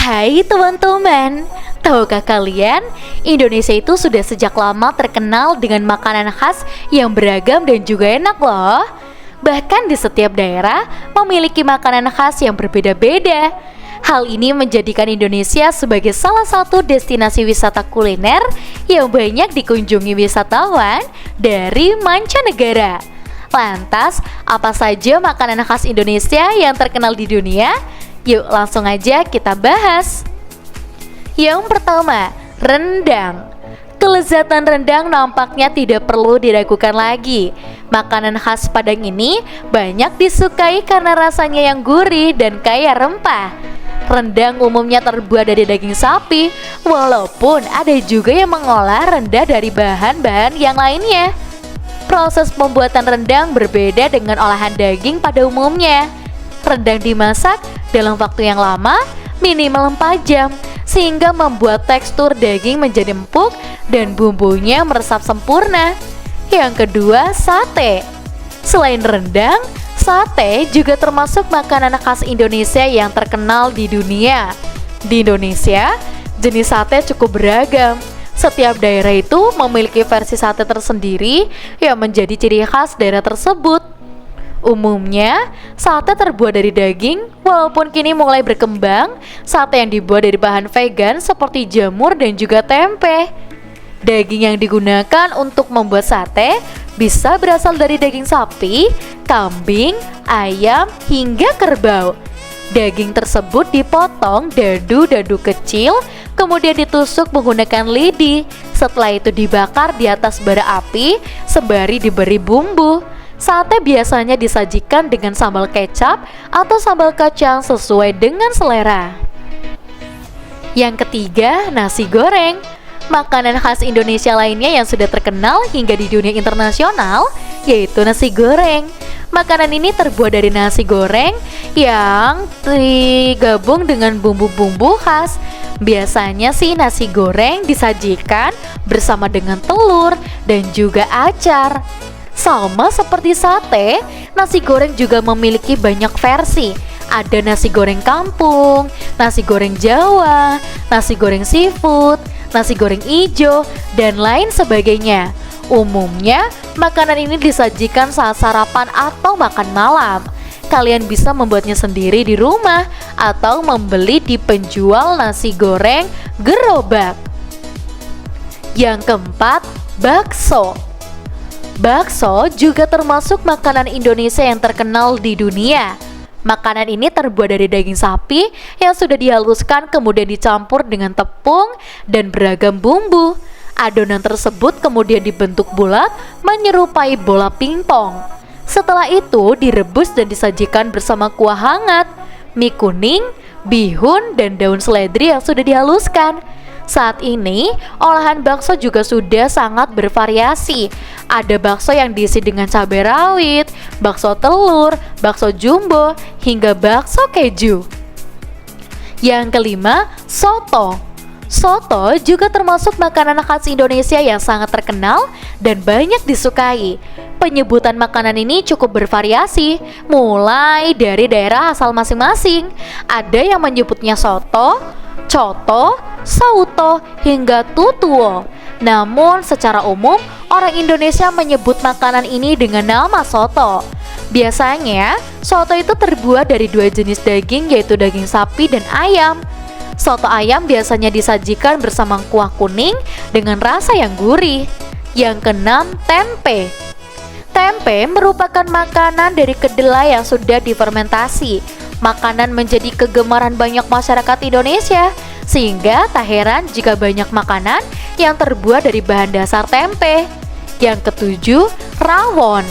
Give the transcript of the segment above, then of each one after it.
Hai teman-teman, tahukah kalian Indonesia itu sudah sejak lama terkenal dengan makanan khas yang beragam dan juga enak loh. Bahkan di setiap daerah memiliki makanan khas yang berbeda-beda. Hal ini menjadikan Indonesia sebagai salah satu destinasi wisata kuliner yang banyak dikunjungi wisatawan dari mancanegara. Lantas, apa saja makanan khas Indonesia yang terkenal di dunia? Yuk langsung aja kita bahas. Yang pertama, rendang. Kelezatan rendang nampaknya tidak perlu diragukan lagi. Makanan khas Padang ini banyak disukai karena rasanya yang gurih dan kaya rempah. Rendang umumnya terbuat dari daging sapi, walaupun ada juga yang mengolah rendang dari bahan-bahan yang lainnya. Proses pembuatan rendang berbeda dengan olahan daging pada umumnya. Rendang dimasak dalam waktu yang lama, minimal 4 jam, sehingga membuat tekstur daging menjadi empuk dan bumbunya meresap sempurna. Yang kedua, sate. Selain rendang, sate juga termasuk makanan khas Indonesia yang terkenal di dunia. Di Indonesia, jenis sate cukup beragam. Setiap daerah itu memiliki versi sate tersendiri yang menjadi ciri khas daerah tersebut. Umumnya, sate terbuat dari daging, walaupun kini mulai berkembang sate yang dibuat dari bahan vegan seperti jamur dan juga tempe. Daging yang digunakan untuk membuat sate bisa berasal dari daging sapi, kambing, ayam, hingga kerbau. Daging tersebut dipotong dadu-dadu kecil, kemudian ditusuk menggunakan lidi. Setelah itu dibakar di atas bara api sembari diberi bumbu. Sate biasanya disajikan dengan sambal kecap atau sambal kacang sesuai dengan selera. Yang ketiga, nasi goreng. Makanan khas Indonesia lainnya yang sudah terkenal hingga di dunia internasional yaitu nasi goreng. Makanan ini terbuat dari nasi goreng yang digabung dengan bumbu-bumbu khas. Biasanya sih nasi goreng disajikan bersama dengan telur dan juga acar. Sama seperti sate, nasi goreng juga memiliki banyak versi. Ada nasi goreng kampung, nasi goreng Jawa, nasi goreng seafood, nasi goreng ijo, dan lain sebagainya. Umumnya, makanan ini disajikan saat sarapan atau makan malam. Kalian bisa membuatnya sendiri di rumah atau membeli di penjual nasi goreng gerobak. Yang keempat, bakso. Bakso juga termasuk makanan Indonesia yang terkenal di dunia. Makanan ini terbuat dari daging sapi yang sudah dihaluskan kemudian dicampur dengan tepung dan beragam bumbu. Adonan tersebut kemudian dibentuk bulat menyerupai bola pingpong. Setelah itu direbus dan disajikan bersama kuah hangat, mie kuning, bihun, dan daun seledri yang sudah dihaluskan. Saat ini, olahan bakso juga sudah sangat bervariasi. Ada bakso yang diisi dengan cabai rawit, bakso telur, bakso jumbo, hingga bakso keju. Yang kelima, soto. Soto juga termasuk makanan khas Indonesia yang sangat terkenal dan banyak disukai. Penyebutan makanan ini cukup bervariasi, mulai dari daerah asal masing-masing. Ada yang menyebutnya soto, coto, sauto, hingga tutuo. Namun secara umum orang Indonesia menyebut makanan ini dengan nama soto. Biasanya soto itu terbuat dari 2 jenis daging, yaitu daging sapi dan ayam. Soto ayam biasanya disajikan bersama kuah kuning dengan rasa yang gurih. Yang keenam, tempe. Tempe merupakan makanan dari kedelai yang sudah difermentasi. Makanan menjadi kegemaran banyak masyarakat Indonesia, sehingga tak heran jika banyak makanan yang terbuat dari bahan dasar tempe. Yang ketujuh, rawon.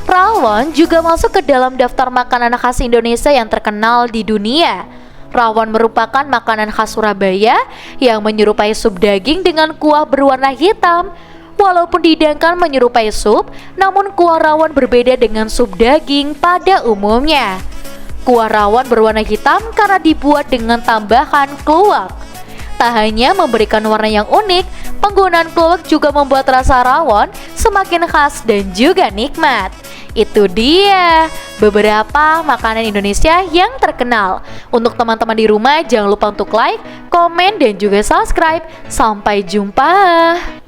Rawon juga masuk ke dalam daftar makanan khas Indonesia yang terkenal di dunia. Rawon merupakan makanan khas Surabaya yang menyerupai sup daging dengan kuah berwarna hitam. Walaupun dihidangkan menyerupai sup, namun kuah rawon berbeda dengan sup daging pada umumnya. Kuah rawon berwarna hitam karena dibuat dengan tambahan kluwak. Tak hanya memberikan warna yang unik, penggunaan kluwak juga membuat rasa rawon semakin khas dan juga nikmat. Itu dia beberapa makanan Indonesia yang terkenal. Untuk teman-teman di rumah, jangan lupa untuk like, komen, dan juga subscribe. Sampai jumpa.